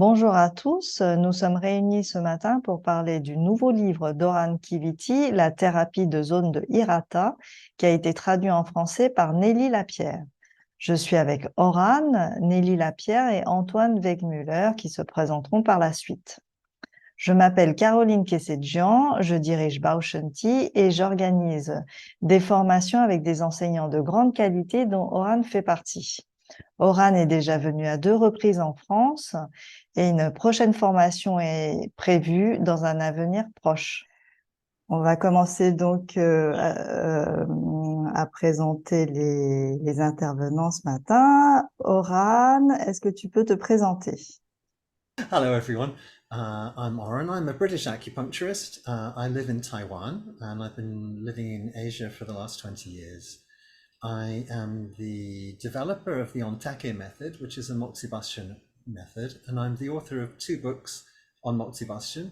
Bonjour à tous, nous sommes réunis ce matin pour parler du nouveau livre d'Oran Kiviti, La thérapie de zone de Hirata, qui a été traduit en français par Nelly Lapierre. Je suis avec Oran, Nelly Lapierre et Antoine Wegmüller qui se présenteront par la suite. Je m'appelle Caroline Kessedjian, je dirige Bauchenti et j'organise des formations avec des enseignants de grande qualité dont Oran fait partie. Oran est déjà venu à 2 reprises en France et une prochaine formation est prévue dans un avenir proche. On va commencer donc à présenter les intervenants ce matin. Oran, est-ce que tu peux te présenter? Hello, everyone. I'm Oren. I'm a British acupuncturist. I live in Taiwan and I've been living in Asia for the last 20 years. I am the developer of the Ontake method, which is a moxibustion method, and I'm the author of 2 books on moxibustion,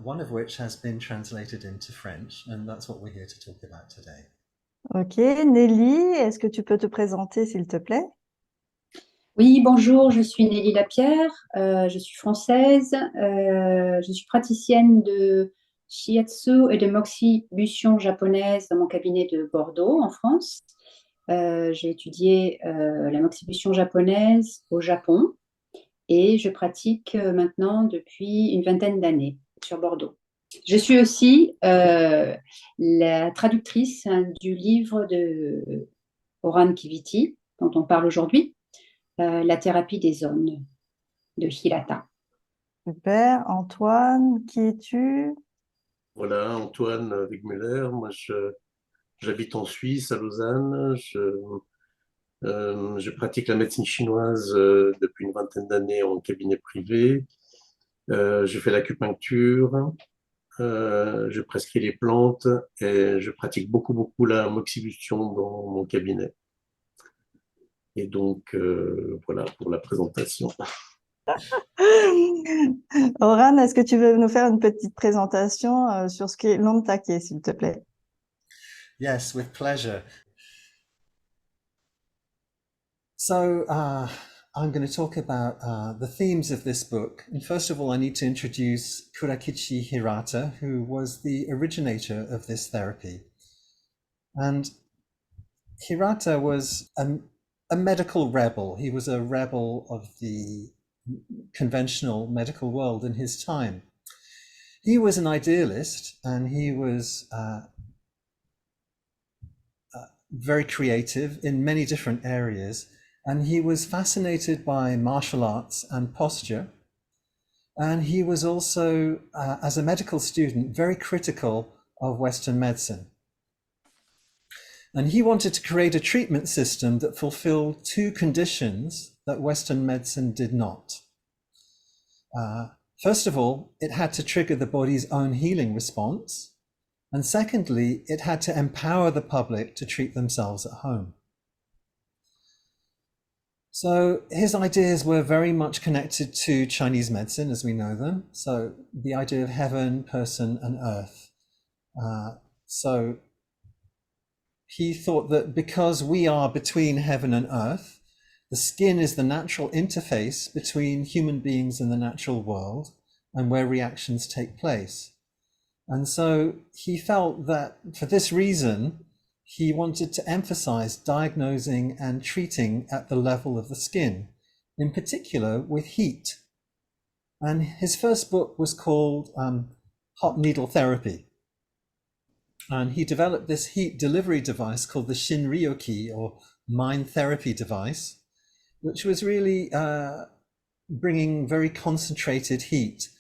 one of which has been translated into French, and that's what we're here to talk about today. Ok, Nelly, est-ce que tu peux te présenter s'il te plaît? Oui, bonjour, je suis Nelly Lapierre, je suis française, je suis praticienne de shiatsu et de moxibustion japonaise dans mon cabinet de Bordeaux, en France. J'ai étudié la moxibustion japonaise au Japon et je pratique maintenant depuis une vingtaine d'années sur Bordeaux. Je suis aussi la traductrice du livre de Oran Kiviti, dont on parle aujourd'hui. La thérapie des zones de Hirata. Super. Antoine, qui es-tu? Voilà, Antoine Wegmüller. Moi, j'habite en Suisse, à Lausanne. Je pratique la médecine chinoise depuis une vingtaine d'années en cabinet privé. Je fais l'acupuncture, je prescris les plantes et je pratique beaucoup la moxibustion dans mon cabinet. Et donc, voilà pour la présentation. Oran, est-ce que tu veux nous faire une petite présentation sur ce qu'est l'Ontake, s'il te plaît? Yes, with pleasure. So I'm going to talk about the themes of this book. And first of all, I need to introduce Kurakichi Hirata, who was the originator of this therapy. And Hirata was a medical rebel. He was a rebel of the conventional medical world in his time. He was an idealist and he was very creative in many different areas. And he was fascinated by martial arts and posture. And he was also, as a medical student, very critical of Western medicine. And he wanted to create a treatment system that fulfilled 2 conditions that Western medicine did not. First of all, it had to trigger the body's own healing response. And secondly, it had to empower the public to treat themselves at home. So his ideas were very much connected to Chinese medicine as we know them. So the idea of heaven, person, and earth. So he thought that because we are between heaven and earth, the skin is the natural interface between human beings and the natural world and where reactions take place. And so he felt that for this reason, he wanted to emphasize diagnosing and treating at the level of the skin, in particular with heat. And his first book was called Hot Needle Therapy. And he developed this heat delivery device called the Shinryoki, or mind therapy device, which was really bringing very concentrated heat.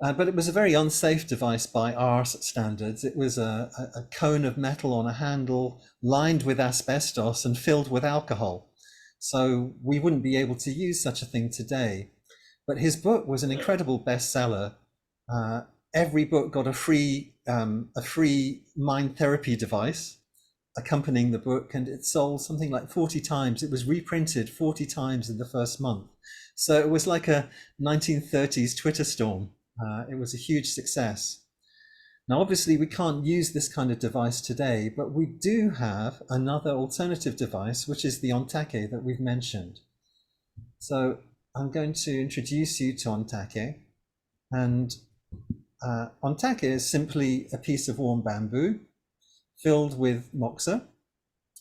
But it was a very unsafe device by our standards. It was a cone of metal on a handle lined with asbestos and filled with alcohol. So we wouldn't be able to use such a thing today. But his book was an incredible bestseller. Every book got a free mind therapy device accompanying the book, and it sold something like 40 times. It was reprinted 40 times in the first month. So it was like a 1930s Twitter storm. It was a huge success. Now, obviously, we can't use this kind of device today, but we do have another alternative device, which is the Ontake that we've mentioned. So I'm going to introduce you to ontake. And ontake is simply a piece of warm bamboo filled with moxa,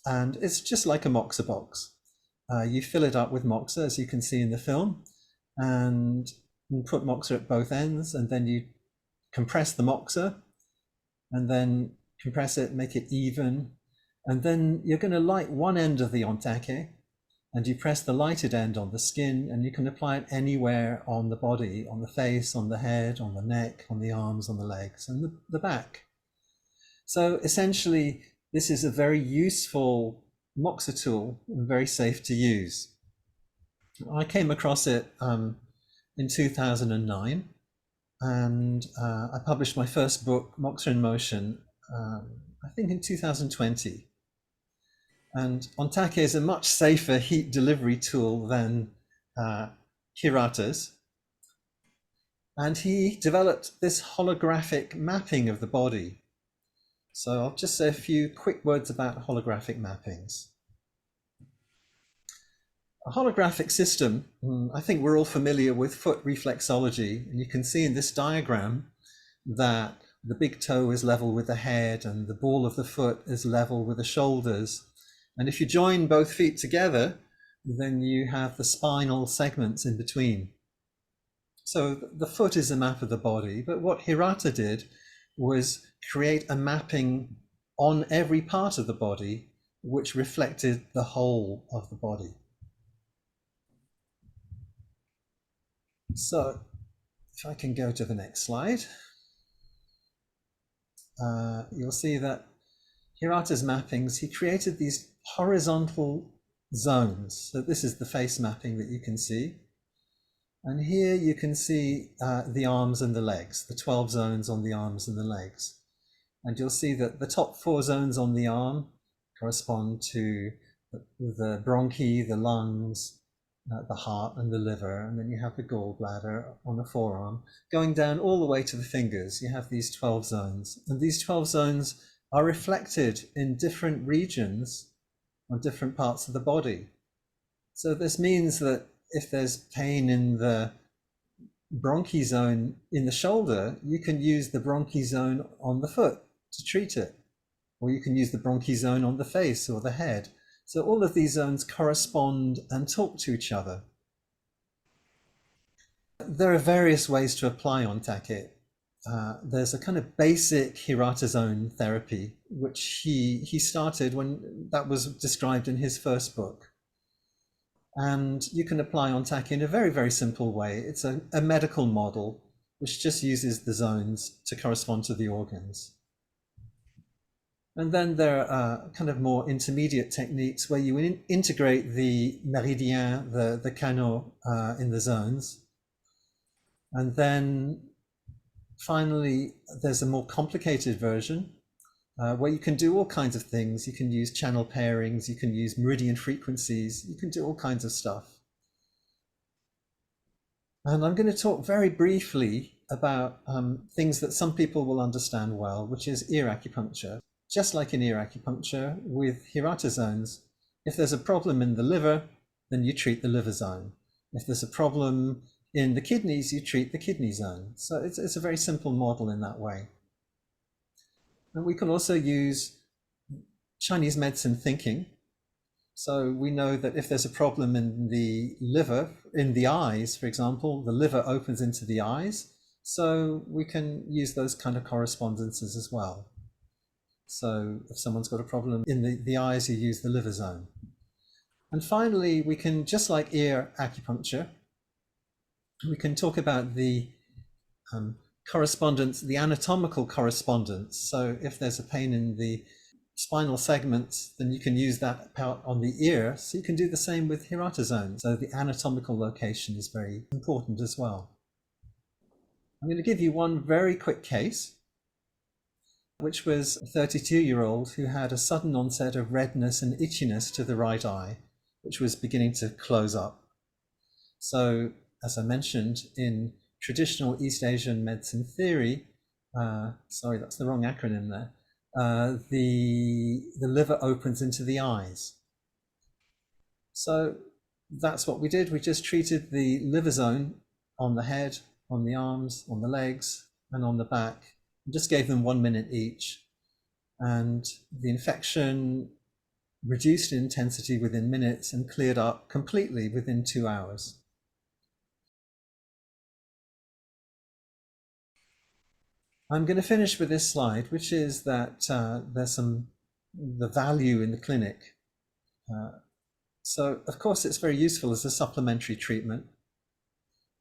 and it's just like a moxa box. You fill it up with moxa, as you can see in the film, and you put moxa at both ends, and then you compress the moxa, and then compress it, make it even, and then you're going to light one end of the ontake, and you press the lighted end on the skin, and you can apply it anywhere on the body, on the face, on the head, on the neck, on the arms, on the legs, and the back. So essentially, this is a very useful moxa tool and very safe to use. I came across it in 2009, and I published my first book, Moxa in Motion, I think in 2020. And ontake is a much safer heat delivery tool than Hirata's. And he developed this holographic mapping of the body. So I'll just say a few quick words about holographic mappings. A holographic system, I think we're all familiar with foot reflexology, and you can see in this diagram that the big toe is level with the head and the ball of the foot is level with the shoulders. And if you join both feet together, then you have the spinal segments in between. So the foot is a map of the body, but what Hirata did was create a mapping on every part of the body which reflected the whole of the body. So if I can go to the next slide, you'll see that Hirata's mappings, he created these horizontal zones. So this is the face mapping that you can see. And here you can see the arms and the legs, the 12 zones on the arms and the legs. And you'll see that the top 4 zones on the arm correspond to the bronchi, the lungs, the heart and the liver, and then you have the gallbladder on the forearm. Going down all the way to the fingers, you have these 12 zones. And these 12 zones are reflected in different regions on different parts of the body. So this means that if there's pain in the bronchi zone in the shoulder, you can use the bronchi zone on the foot to treat it. Or you can use the bronchi zone on the face or the head. So all of these zones correspond and talk to each other. There are various ways to apply ontake. There's a kind of basic Hirata zone therapy, which he started when that was described in his first book. And you can apply ontake in a very, very simple way. It's a medical model which just uses the zones to correspond to the organs. And then there are kind of more intermediate techniques where you integrate the méridien, the canaux in the zones. And then finally, there's a more complicated version where you can do all kinds of things. You can use channel pairings, you can use meridian frequencies, you can do all kinds of stuff. And I'm going to talk very briefly about things that some people will understand well, which is ear acupuncture. Just like in ear acupuncture with Hirata zones, if there's a problem in the liver, then you treat the liver zone. If there's a problem in the kidneys, you treat the kidney zone. So it's a very simple model in that way. And we can also use Chinese medicine thinking. So we know that if there's a problem in the liver, in the eyes, for example, the liver opens into the eyes. So we can use those kind of correspondences as well. So if someone's got a problem in the eyes, you use the liver zone. And finally, we can, just like ear acupuncture, we can talk about the correspondence, the anatomical correspondence. So if there's a pain in the spinal segments, then you can use that part on the ear. So you can do the same with Hirata zone. So the anatomical location is very important as well. I'm going to give you one very quick case, which was a 32-year-old who had a sudden onset of redness and itchiness to the right eye, which was beginning to close up. So, as I mentioned, in traditional East Asian medicine theory, sorry, that's the wrong acronym there, the liver opens into the eyes. So that's what we did. We just treated the liver zone on the head, on the arms, on the legs, and on the back. And just gave them 1 minute each. And the infection reduced in intensity within minutes and cleared up completely within 2 hours. I'm going to finish with this slide, which is that there's the value in the clinic. So, of course, it's very useful as a supplementary treatment,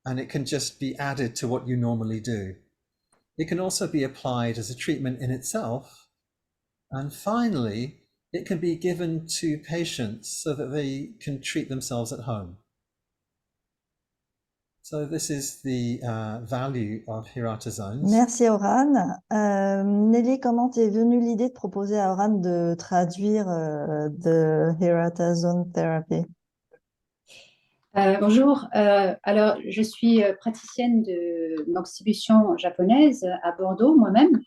and it can just be added to what you normally do. It can also be applied as a treatment in itself. And finally, it can be given to patients so that they can treat themselves at home. So this is the value of Hirata zones. Merci Oran. Nelly, comment t'es venue l'idée de proposer à Oran de traduire de Hirata Zone Therapy? Bonjour, alors je suis praticienne de moxibustion japonaise à Bordeaux moi-même.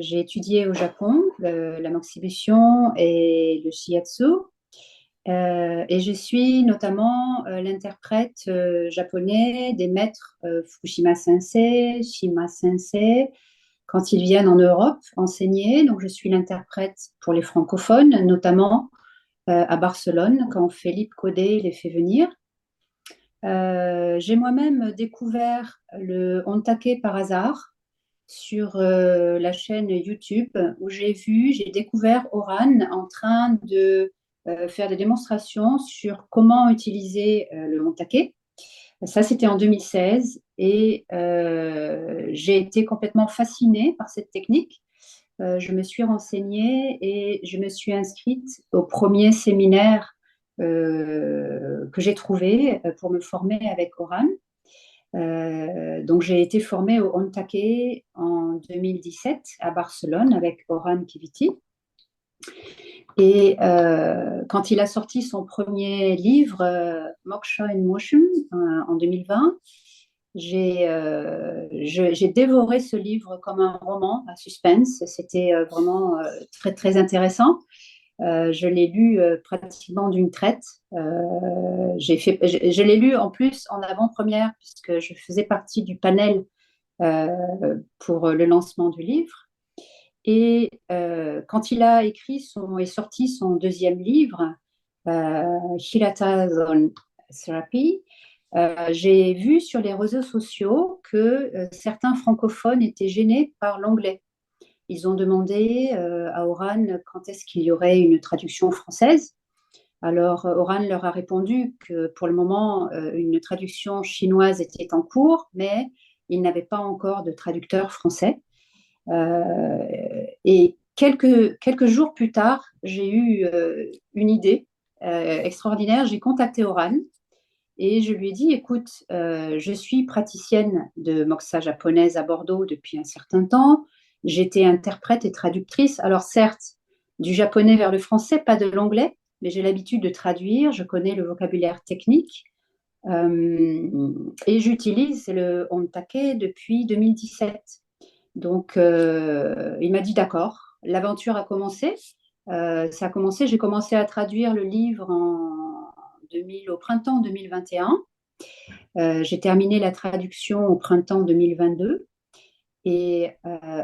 J'ai étudié au Japon la moxibustion et le shiatsu. Et je suis notamment l'interprète japonais des maîtres Fukushima Sensei, Shima Sensei, quand ils viennent en Europe enseigner. Donc, je suis l'interprète pour les francophones, notamment à Barcelone, quand Philippe Caudet les fait venir. J'ai moi-même découvert le Ontake par hasard sur la chaîne YouTube où j'ai découvert Oran en train de faire des démonstrations sur comment utiliser le Ontake. Ça, c'était en 2016 et j'ai été complètement fascinée par cette technique. Je me suis renseignée et je me suis inscrite au premier séminaire que j'ai trouvé pour me former avec Oran. Donc, j'ai été formée au Ontake en 2017 à Barcelone avec Oran Kiviti. Et quand il a sorti son premier livre, Moksha in Motion, en 2020, j'ai dévoré ce livre comme un roman à suspense. C'était vraiment très, très intéressant. Je l'ai lu pratiquement d'une traite. Je l'ai lu en plus en avant-première puisque je faisais partie du panel pour le lancement du livre. Et quand il a sorti son deuxième livre, Hirata Zone Therapy, j'ai vu sur les réseaux sociaux que certains francophones étaient gênés par l'anglais. Ils ont demandé à Oran quand est-ce qu'il y aurait une traduction française. Alors, Oran leur a répondu que pour le moment, une traduction chinoise était en cours, mais il n'avait pas encore de traducteur français. Et quelques jours plus tard, j'ai eu une idée extraordinaire. J'ai contacté Oran et je lui ai dit, écoute, je suis praticienne de moxa japonaise à Bordeaux depuis un certain temps. J'étais interprète et traductrice. Alors certes, du japonais vers le français, pas de l'anglais, mais j'ai l'habitude de traduire. Je connais le vocabulaire technique. Et j'utilise le Ontake depuis 2017. Donc, il m'a dit d'accord. L'aventure a commencé. J'ai commencé à traduire le livre au printemps 2021. J'ai terminé la traduction au printemps 2022. Et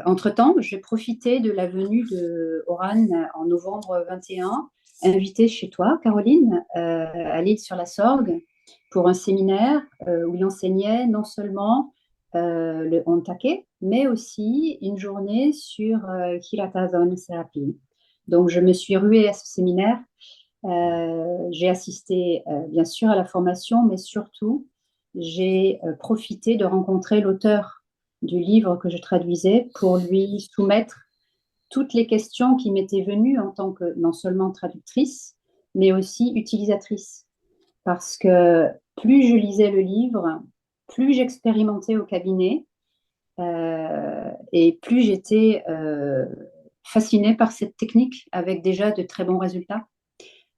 entre-temps, j'ai profité de la venue de Oran en novembre 21, invité chez toi, Caroline, à l'Île-sur-la-Sorgue, pour un séminaire où il enseignait non seulement le Ontake, mais aussi une journée sur Hirata Zone Therapy. Donc, je me suis ruée à ce séminaire. J'ai assisté, bien sûr, à la formation, mais surtout, j'ai profité de rencontrer l'auteur du livre que je traduisais pour lui soumettre toutes les questions qui m'étaient venues en tant que non seulement traductrice, mais aussi utilisatrice. Parce que plus je lisais le livre, plus j'expérimentais au cabinet et plus j'étais fascinée par cette technique avec déjà de très bons résultats.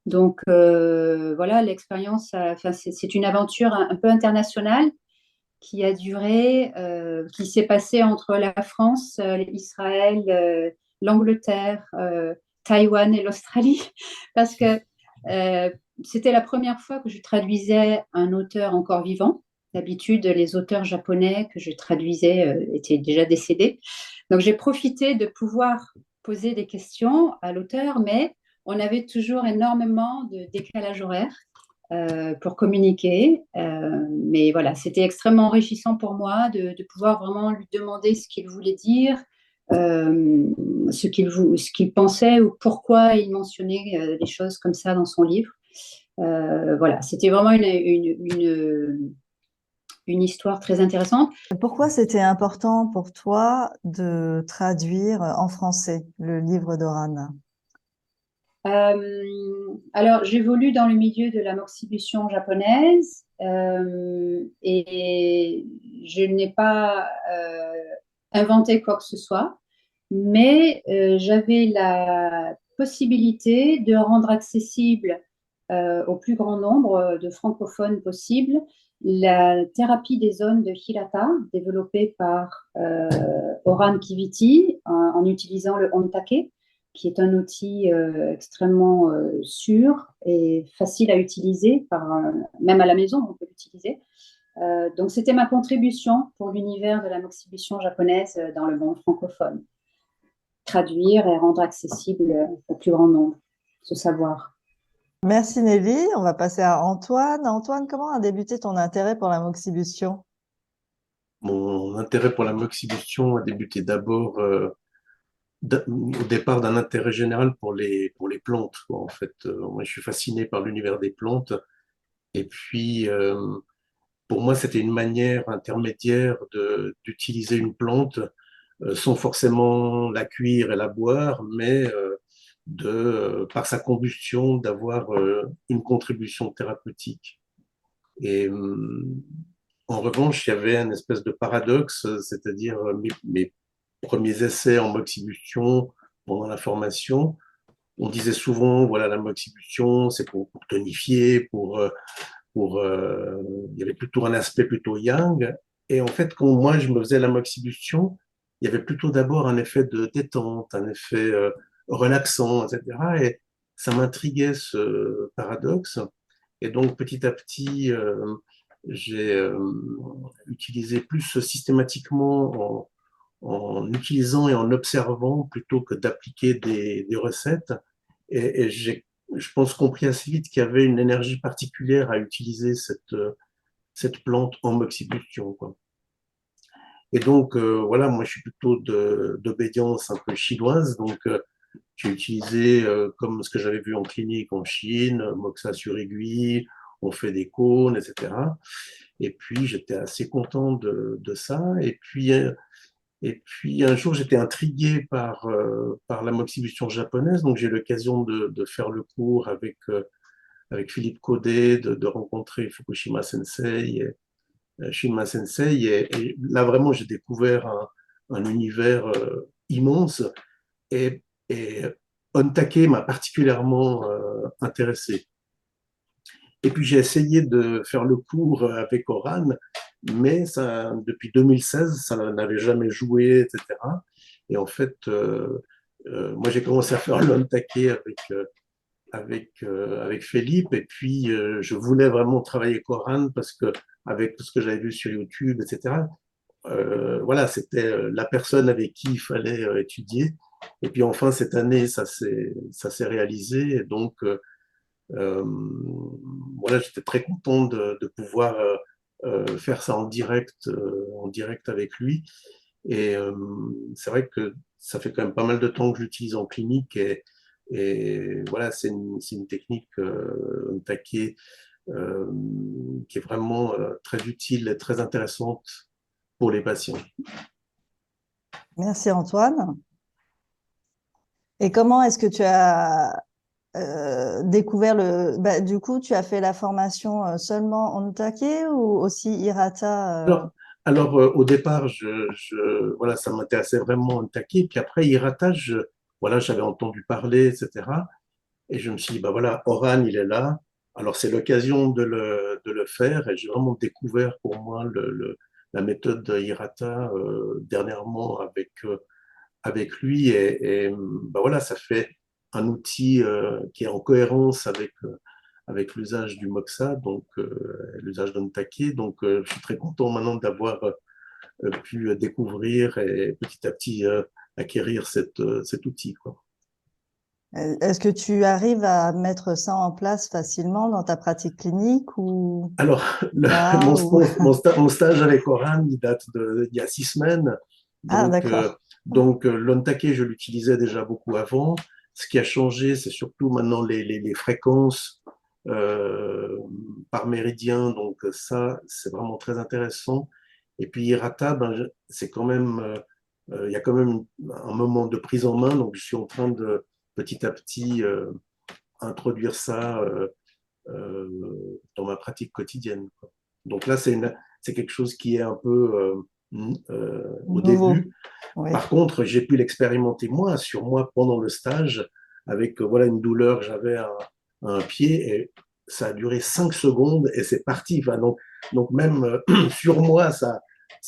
Donc voilà, l'expérience, c'est une aventure un peu internationale qui a duré, qui s'est passée entre la France, l'Israël, l'Angleterre, Taïwan et l'Australie, parce que c'était la première fois que je traduisais un auteur encore vivant. D'habitude, les auteurs japonais que je traduisais étaient déjà décédés. Donc, j'ai profité de pouvoir poser des questions à l'auteur, mais on avait toujours énormément de décalage horaire pour communiquer. Mais voilà, c'était extrêmement enrichissant pour moi de pouvoir vraiment lui demander ce qu'il voulait dire, ce qu'il pensait ou pourquoi il mentionnait des choses comme ça dans son livre. Voilà, c'était vraiment une histoire très intéressante. Pourquoi c'était important pour toi de traduire en français le livre d'Oran? Alors, j'évolue dans le milieu de la moxibution japonaise et je n'ai pas inventé quoi que ce soit, mais j'avais la possibilité de rendre accessible au plus grand nombre de francophones possible la thérapie des zones de Hirata développée par Oran Kiviti en utilisant le Ontake, qui est un outil extrêmement sûr et facile à utiliser, même à la maison, on peut l'utiliser. Donc, c'était ma contribution pour l'univers de la moxibution japonaise dans le monde francophone. Traduire et rendre accessible au plus grand nombre ce savoir. Merci Nelly. On va passer à Antoine. Antoine, comment a débuté ton intérêt pour la moxibution? Mon intérêt pour la moxibution a débuté d'abord au départ d'un intérêt général pour les plantes, quoi. En fait, moi, je suis fasciné par l'univers des plantes. Et puis, pour moi, c'était une manière intermédiaire d'utiliser une plante sans forcément la cuire et la boire, mais par sa combustion, d'avoir une contribution thérapeutique. Et en revanche, il y avait un espèce de paradoxe, c'est-à-dire mes premiers essais en moxibustion pendant la formation, on disait souvent, voilà, la moxibustion, c'est pour tonifier, il y avait plutôt un aspect plutôt yang. Et en fait, quand moi, je me faisais la moxibustion, il y avait plutôt d'abord un effet de détente, un effet relaxant, etc. Et ça m'intriguait, ce paradoxe. Et donc, petit à petit, j'ai utilisé plus systématiquement en utilisant et en observant plutôt que d'appliquer des recettes. Et je pense, compris assez vite qu'il y avait une énergie particulière à utiliser cette plante en moxibustion, quoi. Et donc, voilà, moi, je suis plutôt d'obédience un peu chinoise. Donc, j'ai utilisé, comme ce que j'avais vu en clinique en Chine, moxa sur aiguille, on fait des cônes, etc. Et puis, j'étais assez content de ça. Et puis un jour, j'étais intrigué par la moxibution japonaise, donc j'ai eu l'occasion de faire le cours avec Philippe Codet, de rencontrer Fukushima Sensei, Shima Sensei, et là vraiment j'ai découvert un univers immense, et Ontake m'a particulièrement intéressé. Et puis j'ai essayé de faire le cours avec Oran, mais ça, depuis 2016, ça n'avait jamais joué, etc. Et en fait, moi j'ai commencé à faire l'Ontake avec Philippe, et puis je voulais vraiment travailler avec Oran parce que avec tout ce que j'avais vu sur YouTube, etc. Voilà, c'était la personne avec qui il fallait étudier. Et puis enfin cette année, ça s'est réalisé, et donc voilà, j'étais très content de pouvoir faire ça en direct avec lui. Et c'est vrai que ça fait quand même pas mal de temps que j'utilise en clinique, et voilà, c'est une technique taquée qui est vraiment très utile et très intéressante pour les patients. Merci Antoine. Et comment est-ce que tu as découvert du coup, tu as fait la formation seulement en Otake ou aussi Hirata Alors, au départ, voilà, ça m'intéressait vraiment en taquet. Puis après, Hirata, voilà, j'avais entendu parler, etc. Et je me suis dit, bah voilà, Oran, il est là. Alors, c'est l'occasion de le faire. Et j'ai vraiment découvert pour moi la méthode de Hirata dernièrement avec lui. Et bah voilà, ça fait un outil qui est en cohérence avec l'usage du moxa, donc l'usage d'Ontake. Donc, je suis très content maintenant d'avoir pu découvrir et petit à petit acquérir cet outil, quoi. Est-ce que tu arrives à mettre ça en place facilement dans ta pratique clinique ou Alors, pas ou... mon stage avec Oran, il date d'il y a 6 semaines. Ah, Donc, d'accord. l'Ontake, je l'utilisais déjà beaucoup avant. Ce qui a changé, c'est surtout maintenant les fréquences par méridien. Donc, ça, c'est vraiment très intéressant. Et puis, Hirata, ben, c'est quand même, il y a quand même un moment de prise en main. Donc, je suis en train de petit à petit introduire ça dans ma pratique quotidienne, quoi. Donc là, c'est quelque chose qui est un peu au Nouveau. début. Oui. Par contre, j'ai pu l'expérimenter moi, sur moi, pendant le stage, avec voilà, une douleur que j'avais à un pied, et ça a duré 5 secondes et c'est parti. Enfin, donc même sur moi, ça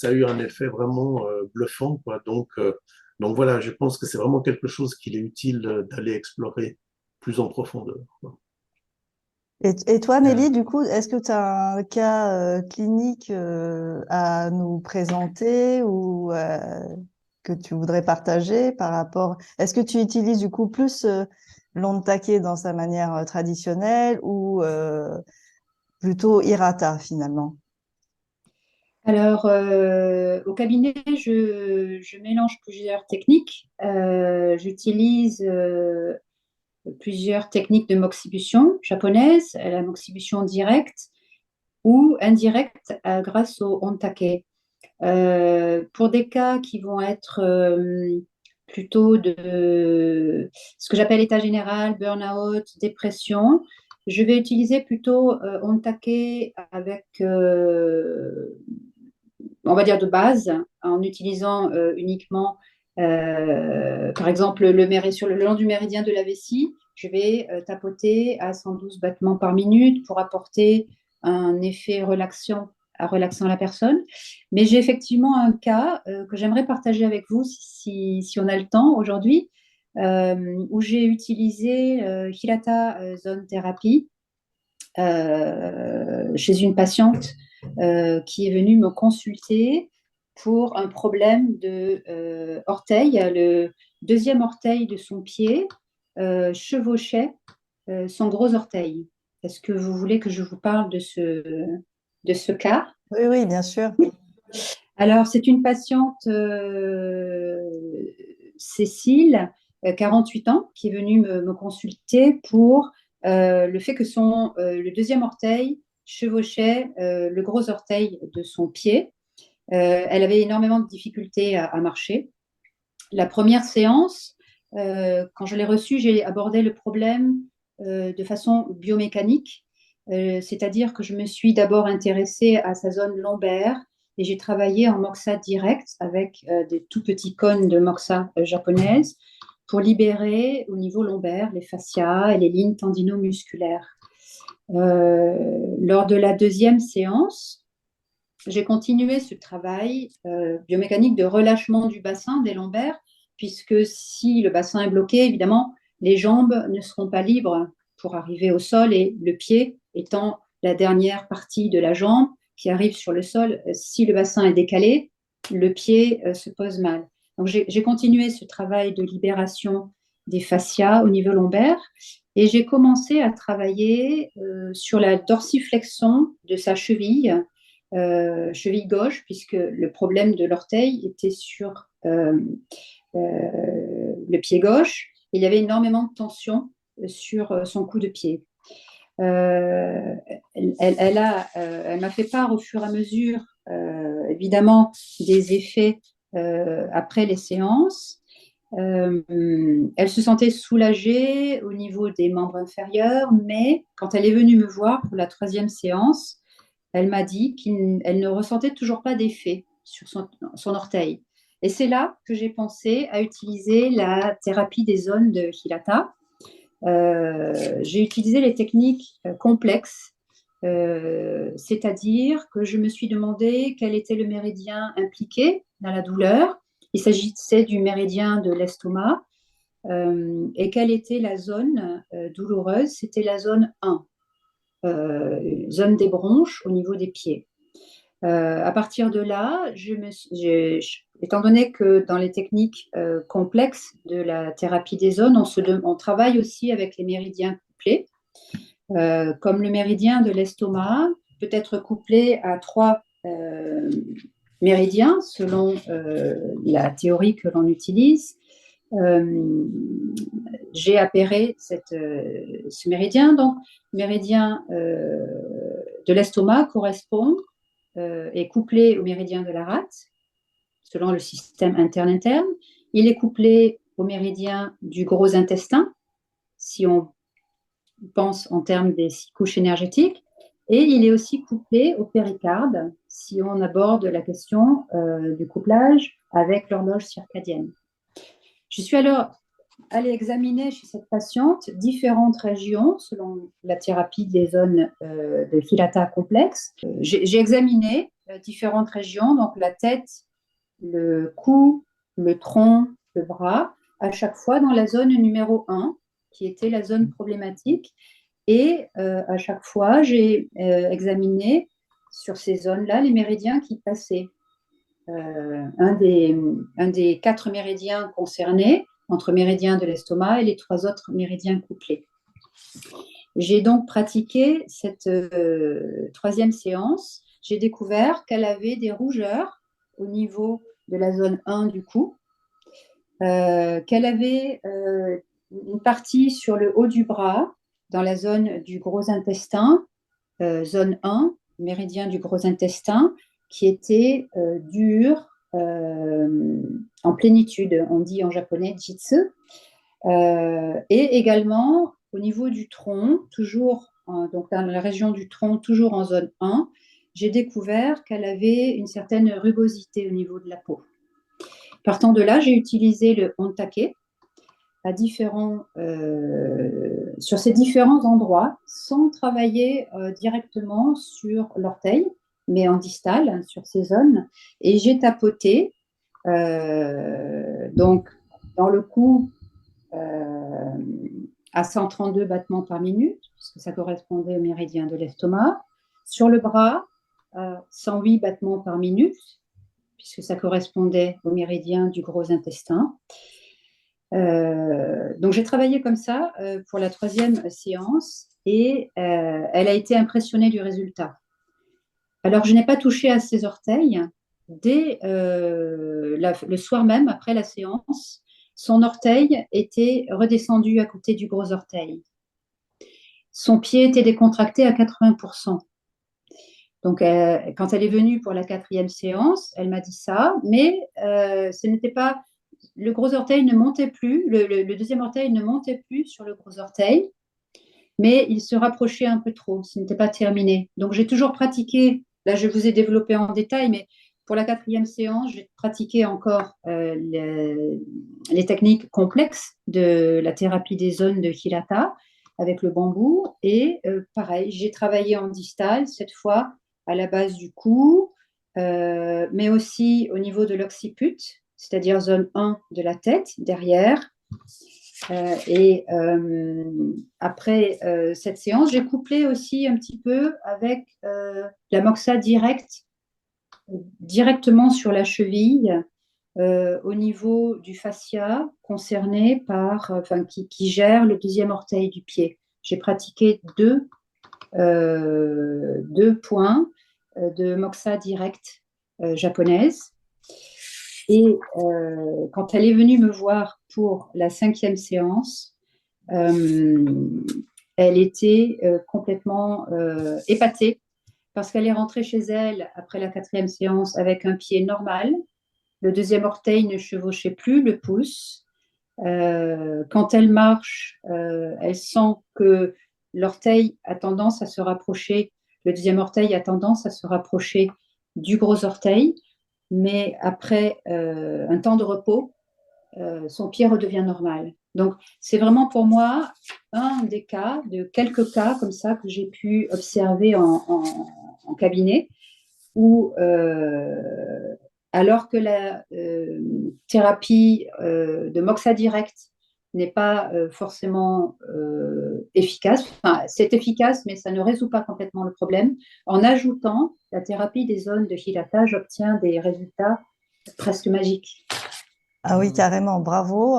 a eu un effet vraiment bluffant, quoi. Donc voilà, je pense que c'est vraiment quelque chose qu'il est utile d'aller explorer plus en profondeur, quoi. Et toi, Yeah. Nelly, du coup, est-ce que tu as un cas clinique à nous présenter ou que tu voudrais partager par rapport... Est-ce que tu utilises du coup plus l'Ontake dans sa manière traditionnelle ou plutôt Hirata finalement? Alors, au cabinet, je mélange plusieurs techniques. J'utilise plusieurs techniques de moxibution japonaise, la moxibution directe ou indirecte grâce au Ontake. Pour des cas qui vont être plutôt de ce que j'appelle état général, burn-out, dépression, je vais utiliser plutôt Ontake avec, on va dire, de base, en utilisant uniquement, par exemple, sur le long du méridien de la vessie, je vais tapoter à 112 battements par minute pour apporter un effet relaxant la personne. Mais j'ai effectivement un cas que j'aimerais partager avec vous si on a le temps aujourd'hui, où j'ai utilisé Hirata Zone Therapy chez une patiente qui est venue me consulter pour un problème de orteil. Le deuxième orteil de son pied chevauchait son gros orteil. Est-ce que vous voulez que je vous parle de ce cas? Oui, oui, bien sûr. Alors, c'est une patiente, Cécile, 48 ans, qui est venue me consulter pour le fait que le deuxième orteil chevauchait le gros orteil de son pied. Elle avait énormément de difficultés à marcher. La première séance, quand je l'ai reçue, j'ai abordé le problème de façon biomécanique, c'est-à-dire que je me suis d'abord intéressée à sa zone lombaire et j'ai travaillé en moxa direct avec des tout petits cônes de moxa japonaise pour libérer au niveau lombaire les fascias et les lignes tendinomusculaires. Lors de la deuxième séance, j'ai continué ce travail biomécanique de relâchement du bassin des lombaires, puisque si le bassin est bloqué, évidemment, les jambes ne seront pas libres pour arriver au sol et le pied étant la dernière partie de la jambe qui arrive sur le sol, si le bassin est décalé, le pied se pose mal. Donc j'ai continué ce travail de libération des fascias au niveau lombaire et j'ai commencé à travailler sur la dorsiflexion de sa cheville gauche, puisque le problème de l'orteil était sur le pied gauche. Il y avait énormément de tension sur son coup de pied. Elle m'a fait part au fur et à mesure, évidemment, des effets après les séances. Elle se sentait soulagée au niveau des membres inférieurs, mais quand elle est venue me voir pour la troisième séance, elle m'a dit qu'elle ne ressentait toujours pas d'effet sur son orteil. Et c'est là que j'ai pensé à utiliser la thérapie des zones de Hirata. J'ai utilisé les techniques complexes, c'est-à-dire que je me suis demandé quel était le méridien impliqué dans la douleur. Il s'agissait du méridien de l'estomac. Et quelle était la zone douloureuse? C'était la zone 1. zone des bronches au niveau des pieds. À partir de là, étant donné que dans les techniques complexes de la thérapie des zones, on travaille aussi avec les méridiens couplés, comme le méridien de l'estomac peut être couplé à 3 méridiens selon la théorie que l'on utilise. J'ai appairé ce méridien. Donc, le méridien de l'estomac correspond est couplé au méridien de la rate, selon le système interne-interne. Il est couplé au méridien du gros intestin, si on pense en termes des 6 couches énergétiques. Et il est aussi couplé au péricarde, si on aborde la question du couplage avec l'horloge circadienne. Je suis alors allée examiner chez cette patiente différentes régions selon la thérapie des zones de Hilata complexe. J'ai examiné différentes régions, donc la tête, le cou, le tronc, le bras, à chaque fois dans la zone numéro 1, qui était la zone problématique. Et à chaque fois, j'ai examiné sur ces zones-là les méridiens qui passaient. Un des 4 méridiens concernés, entre méridien de l'estomac et les 3 autres méridiens couplés. J'ai donc pratiqué cette 3e séance. J'ai découvert qu'elle avait des rougeurs au niveau de la zone 1 du cou, qu'elle avait une partie sur le haut du bras, dans la zone du gros intestin, zone 1, méridien du gros intestin, qui était dur, en plénitude, on dit en japonais jitsu, et également au niveau du tronc, toujours donc dans la région du tronc, toujours en zone 1, j'ai découvert qu'elle avait une certaine rugosité au niveau de la peau. Partant de là, j'ai utilisé le ontake sur ces différents endroits, sans travailler directement sur l'orteil, mais en distal, sur ces zones. Et j'ai tapoté, donc dans le cou, à 132 battements par minute, puisque ça correspondait au méridien de l'estomac. Sur le bras, 108 battements par minute, puisque ça correspondait au méridien du gros intestin. Donc j'ai travaillé comme ça pour la 3e séance et elle a été impressionnée du résultat. Alors je n'ai pas touché à ses orteils. Dès le soir même, après la séance, son orteil était redescendu à côté du gros orteil. Son pied était décontracté à 80%. Donc, quand elle est venue pour la 4e séance, elle m'a dit ça, mais ce n'était pas... Le gros orteil ne montait plus, le 2e orteil ne montait plus sur le gros orteil, mais il se rapprochait un peu trop, ce n'était pas terminé. Donc, j'ai toujours pratiqué, là je vous ai développé en détail, mais pour la 4e séance, j'ai pratiqué encore les techniques complexes de la thérapie des zones de Hilata avec le bambou. Et pareil, j'ai travaillé en distal, cette fois à la base du cou, mais aussi au niveau de l'occiput, c'est-à-dire zone 1 de la tête, derrière. Après cette séance, j'ai couplé aussi un petit peu avec la moxa directement sur la cheville, au niveau du fascia concerné qui gère le 2e orteil du pied. J'ai pratiqué deux points de moxa direct japonaise. Et quand elle est venue me voir pour la 5e séance, elle était complètement épatée parce qu'elle est rentrée chez elle après la 4e séance avec un pied normal. Le 2e orteil ne chevauchait plus le pouce. Quand elle marche, elle sent que l'orteil a tendance à se rapprocher, le 2e orteil a tendance à se rapprocher du gros orteil, mais après un temps de repos, son pied redevient normal. Donc, c'est vraiment pour moi un des cas, de quelques cas comme ça que j'ai pu observer en cabinet, où alors que la thérapie de moxa direct n'est pas forcément efficace. Enfin, c'est efficace, mais ça ne résout pas complètement le problème. En ajoutant la thérapie des zones de Hirata, j'obtiens des résultats presque magiques. Ah oui, carrément, bravo.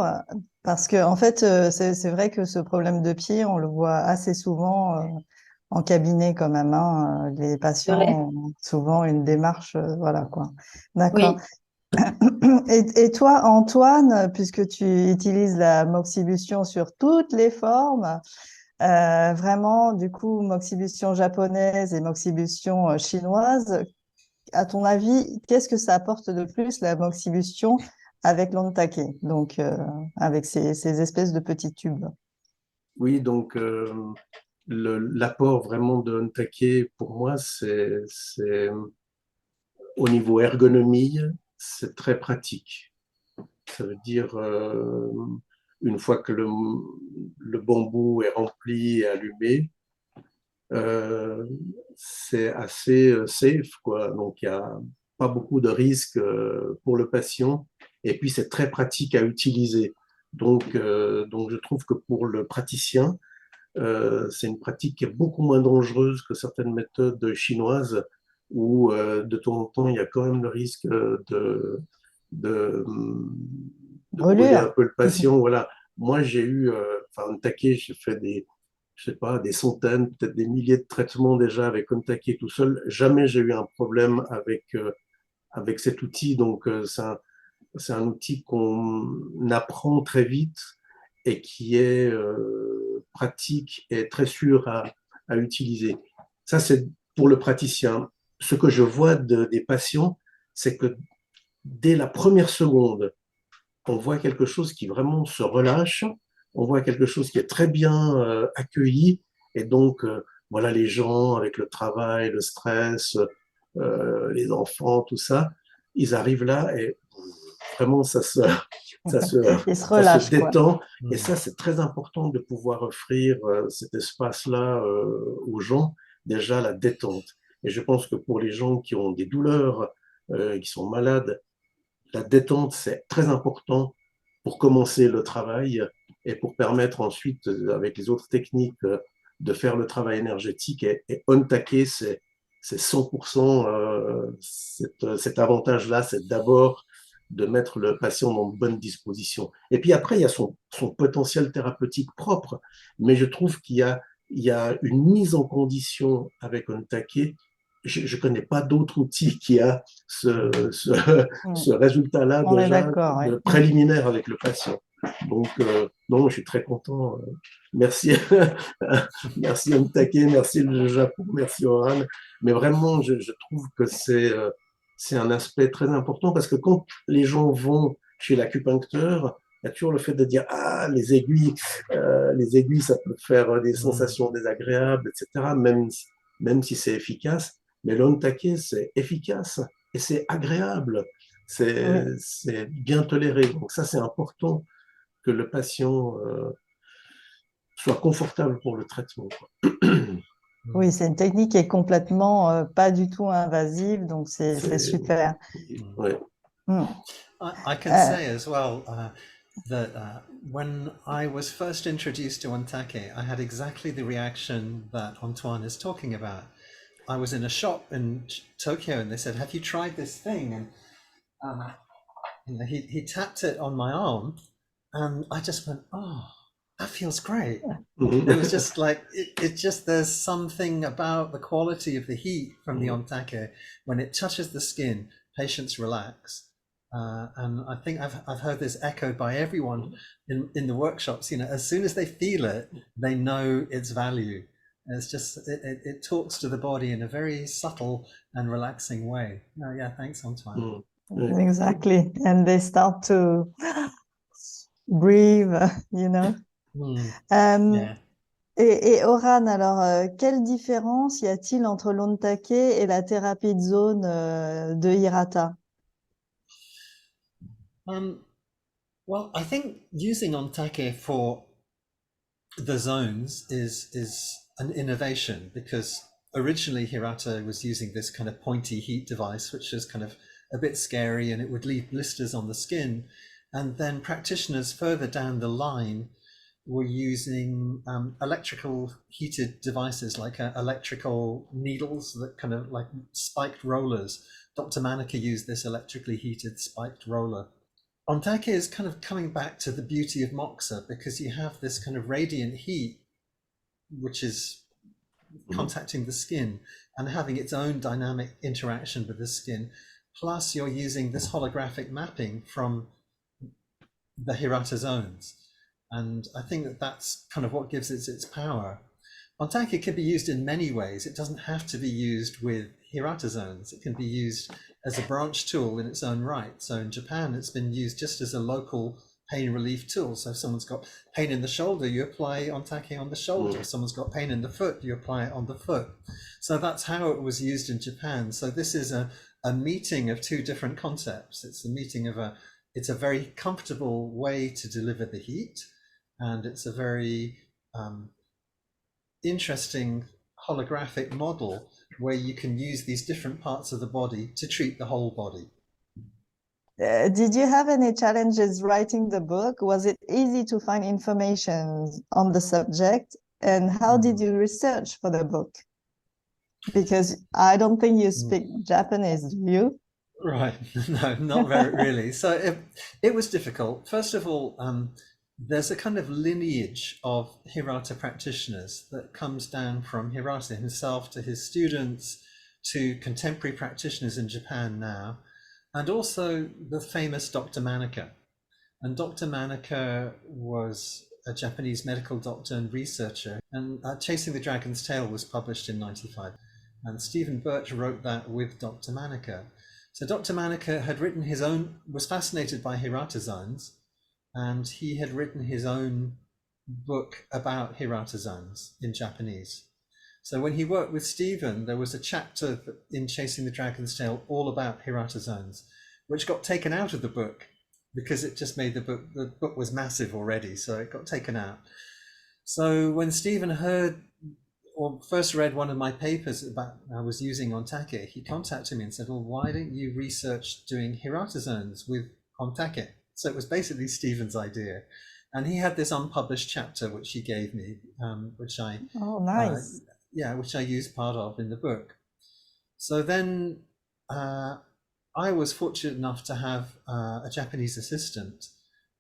Parce que en fait, c'est vrai que ce problème de pied, on le voit assez souvent en cabinet quand même, hein. Les C'est vrai. patients ont souvent une démarche, voilà quoi. D'accord. Oui. Et toi, Antoine, puisque tu utilises la moxibustion sur toutes les formes, vraiment, du coup, moxibustion japonaise et moxibustion chinoise, à ton avis, qu'est-ce que ça apporte de plus, la moxibustion avec l'ontake, donc avec ces espèces de petits tubes? Oui, donc l'apport vraiment de Ontake, pour moi, c'est au niveau ergonomie, c'est très pratique. Ça veut dire, une fois que le bambou est rempli et allumé, euh, c'est assez safe, quoi. Donc, il n'y a pas beaucoup de risques pour le patient. Et puis, c'est très pratique à utiliser. Donc, je trouve que pour le praticien, c'est une pratique qui est beaucoup moins dangereuse que certaines méthodes chinoises où de temps en temps, il y a quand même le risque de, de brûler un Brûlure. peu le patient. Voilà. Moi, j'ai eu, enfin, Ontake, j'ai fait je sais pas, des centaines, peut-être des milliers de traitements déjà avec Ontake tout seul. Jamais j'ai eu un problème avec cet outil. Donc, c'est un outil qu'on apprend très vite et qui est pratique et très sûr à utiliser. Ça, c'est pour le praticien. Ce que je vois des patients, c'est que dès la première seconde, on voit quelque chose qui vraiment se relâche, on voit quelque chose qui est très bien accueilli, et donc voilà les gens avec le travail, le stress, les enfants, tout ça, ils arrivent là et vraiment ça se, Il se ça se relâche, quoi. détend, et ça c'est très important de pouvoir offrir cet espace-là aux gens, déjà la détente. Et je pense que pour les gens qui ont des douleurs, qui sont malades, la détente, c'est très important pour commencer le travail et pour permettre ensuite, avec les autres techniques, de faire le travail énergétique. Et Ontake, c'est 100% cet avantage-là, c'est d'abord de mettre le patient dans de bonnes dispositions. Et puis après, il y a son potentiel thérapeutique propre. Mais je trouve il y a une mise en condition avec Ontake. Je ne connais pas d'autre outil qui a ce résultat-là On est déjà d'accord, de oui. préliminaire avec le patient. Donc, non, je suis très content. Merci, merci Ontake, merci le Japon, merci Oran. Mais vraiment, je trouve que c'est un aspect très important parce que quand les gens vont chez l'acupuncteur, il y a toujours le fait de dire ah les aiguilles ça peut faire des sensations désagréables, etc. Même si c'est efficace, mais l'Ontake c'est efficace et c'est agréable, Oui. c'est bien toléré. Donc ça c'est important que le patient soit confortable pour le traitement, quoi. Oui, c'est une technique qui est complètement pas du tout invasive, donc c'est C'est super. ouais. Mm. I can Euh, say as well that when I was first introduced to Ontake, I had exactly the reaction that Antoine is talking about. I was in a shop in Tokyo and they said, "Have you tried this thing?" And he tapped it on my arm, and I just went, "Oh, that feels great." It was just like it just there's something about the quality of the heat from the Ontake when it touches the skin, patients relax. And I think I've heard this echoed by everyone in the workshops. You know, as soon as they feel it, they know its value. And it's just it talks to the body in a very subtle and relaxing way. Oh, yeah, thanks, Antoine. Ouais. exactly. And they start to breathe, you know. Euh, Yeah. et Oran, alors, quelle différence y a-t-il entre l'Ontake et la thérapie de zone de Hirata? Well, I think using Ontake for the zones is an innovation because originally Hirata was using this kind of pointy heat device, which is kind of a bit scary and it would leave blisters on the skin. And then practitioners further down the line were using electrical heated devices like electrical needles that kind of like spiked rollers. Dr. Maneker used this electrically heated spiked roller. Ontake is kind of coming back to the beauty of moxa because you have this kind of radiant heat which is contacting the skin and having its own dynamic interaction with the skin. Plus you're using this holographic mapping from the Hirata zones. And I think that that's kind of what gives it its power. Ontake can be used in many ways. It doesn't have to be used with Hirata zones. It can be used as a branch tool in its own right. So in Japan, it's been used just as a local pain relief tool. So if someone's got pain in the shoulder, you apply Ontake on the shoulder. If someone's got pain in the foot, you apply it on the foot. So that's how it was used in Japan. So this is a meeting of two different concepts. It's a meeting of it's a very comfortable way to deliver the heat. And it's a very interesting holographic model where you can use these different parts of the body to treat the whole body. Did you have any challenges writing the book? Was it easy to find information on the subject? And how did you research for the book? Because I don't think you speak Japanese, do you? Right, no, not very really. So it was difficult. First of all, there's a kind of lineage of Hirata practitioners that comes down from Hirata himself to his students to contemporary practitioners in Japan now, and also the famous Dr. Maneker. And Dr. Maneker was a Japanese medical doctor and researcher, and Chasing the Dragon's Tail was published in '95. And Stephen Birch wrote that with Dr. Maneker. So Dr. Maneker had written his own, was fascinated by Hirata zones, and he had written his own book about Hirata zones in Japanese. So when he worked with Stephen, there was a chapter in Chasing the Dragon's Tail all about Hirata zones, which got taken out of the book because it just made the book was massive already, so it got taken out. So when Stephen heard or first read one of my papers about I was using Ontake, he contacted me and said, well, why don't you research doing Hirata zones with Ontake? So it was basically Stephen's idea. And he had this unpublished chapter, which he gave me, which I, oh, nice. Which I used part of in the book. So then I was fortunate enough to have a Japanese assistant.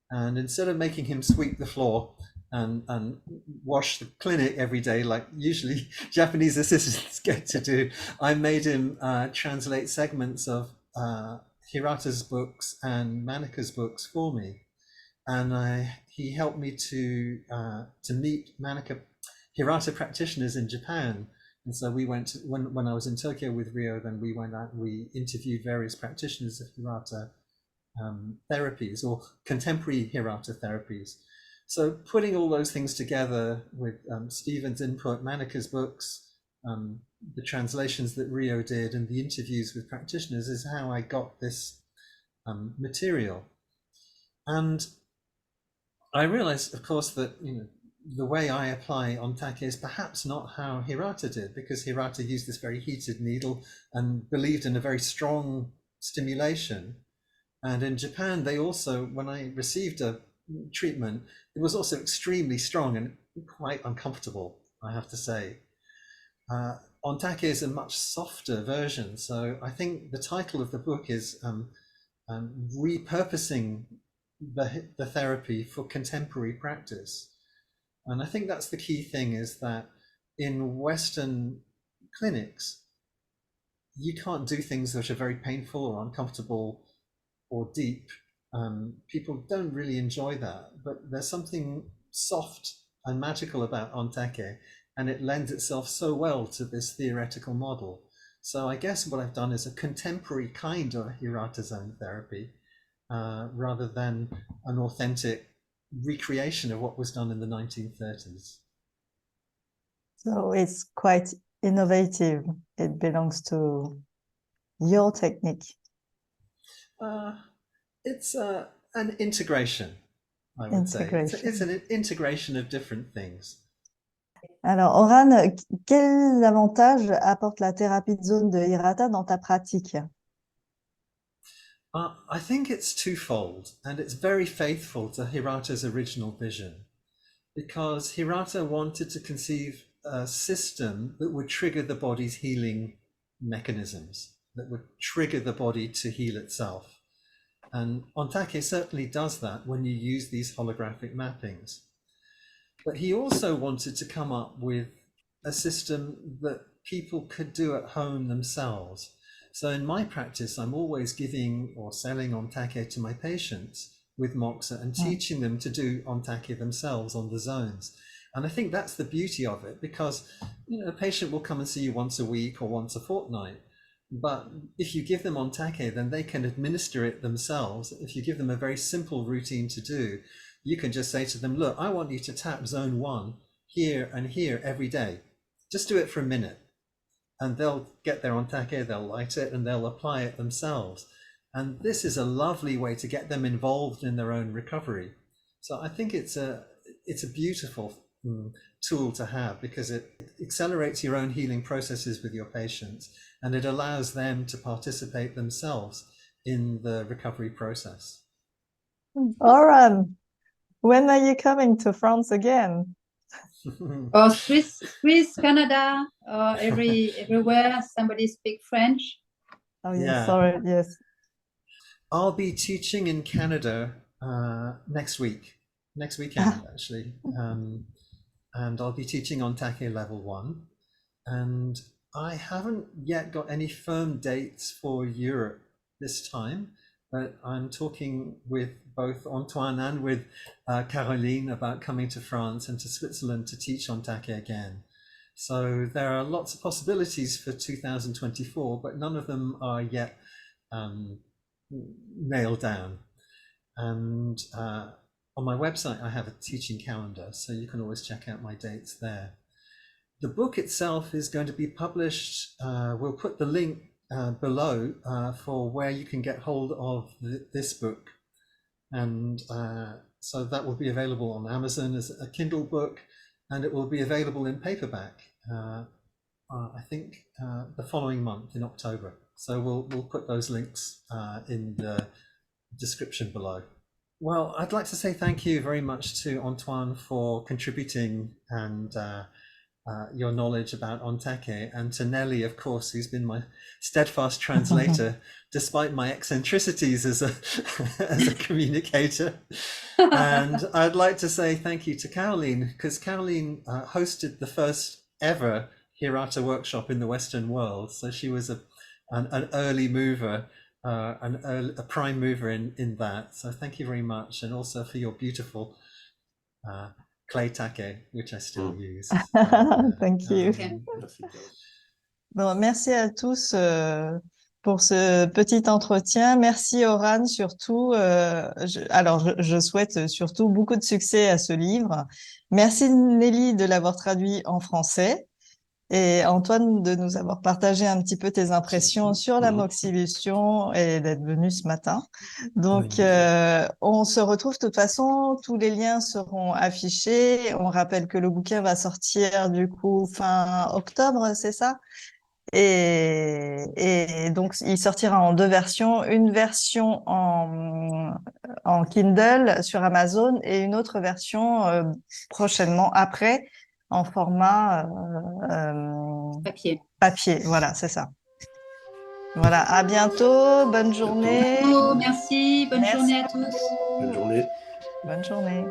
And instead of making him sweep the floor and wash the clinic every day, like usually Japanese assistants get to do, I made him translate segments of Hirata's books and Maneker's books for me, and he helped me to meet Hirata practitioners in Japan. And so we went to, when I was in Tokyo with Rio, then we went out and we interviewed various practitioners of Hirata therapies or contemporary Hirata therapies. So putting all those things together with Stephen's input, Maneker's books, the translations that Rio did, and the interviews with practitioners is how I got this material. And I realized, of course, that the way I apply Ontake is perhaps not how Hirata did, because Hirata used this very heated needle and believed in a very strong stimulation. And in Japan, they also, when I received a treatment, it was also extremely strong and quite uncomfortable, I have to say. Ontake is a much softer version. So I think the title of the book is repurposing the therapy for contemporary practice. And I think that's the key thing, is that in Western clinics, you can't do things that are very painful or uncomfortable or deep. People don't really enjoy that, but there's something soft and magical about Ontake, and it lends itself so well to this theoretical model. So I guess what I've done is a contemporary kind of Hirata zone therapy, rather than an authentic recreation of what was done in the 1930s. So it's quite innovative. It belongs to your technique. It's an integration, I would say. It's an integration of different things. Alors, Oran, quel avantage apporte la thérapie de zone de Hirata dans ta pratique? I think it's twofold, and it's very faithful to Hirata's original vision, because Hirata wanted to conceive a system that would trigger the body's healing mechanisms, that would trigger the body to heal itself. And Ontake certainly does that when you use these holographic mappings. But he also wanted to come up with a system that people could do at home themselves. So in my practice, I'm always giving or selling Ontake to my patients with Moxa and teaching them to do Ontake themselves on the zones. And I think that's the beauty of it, because a patient will come and see you once a week or once a fortnight. But if you give them Ontake, then they can administer it themselves. If you give them a very simple routine to do, you can just say to them, look, I want you to tap zone 1 here and here every day. Just do it for a minute. And they'll get their Ontake, they'll light it, and they'll apply it themselves. And this is a lovely way to get them involved in their own recovery. So I think it's a beautiful tool to have, because it accelerates your own healing processes with your patients, and it allows them to participate themselves in the recovery process. Oran, when are you coming to France again? Or Swiss, Canada, or everywhere somebody speak French. Oh yes, Yeah. sorry, yes. I'll be teaching in Canada next weekend actually, and I'll be teaching Ontake level 1, and I haven't yet got any firm dates for Europe this time, but I'm talking with both Antoine and with Caroline about coming to France and to Switzerland to teach Ontake again. So there are lots of possibilities for 2024, but none of them are yet nailed down. And on my website, I have a teaching calendar, so you can always check out my dates there. The book itself is going to be published. We'll put the link below for where you can get hold of this book. And so that will be available on Amazon as a Kindle book, and it will be available in paperback, I think the following month in October. So we'll put those links in the description below. Well, I'd like to say thank you very much to Antoine for contributing and your knowledge about Ontake, and to Nelly, of course, who's been my steadfast translator despite my eccentricities as a communicator. And I'd like to say thank you to Caroline, because Caroline hosted the first ever Hirata workshop in the Western world. So she was an early mover, a prime mover in that. So thank you very much, and also for your beautiful clay take, which I still use. Thank you. Bon, merci à tous pour ce petit entretien. Merci Oran surtout. Je souhaite surtout beaucoup de succès à ce livre. Merci Nelly de l'avoir traduit en français, et Antoine de nous avoir partagé un petit peu tes impressions sur la moxibustion et d'être venu ce matin. Donc, on se retrouve de toute façon, tous les liens seront affichés. On rappelle que le bouquin va sortir du coup fin octobre, c'est ça? Et donc, il sortira en 2 versions, une version en Kindle sur Amazon et une autre version prochainement après en format papier. Voilà, c'est ça. Voilà, à bientôt, bonne journée. Merci, bonne journée à tous. Bonne journée. Bonne journée.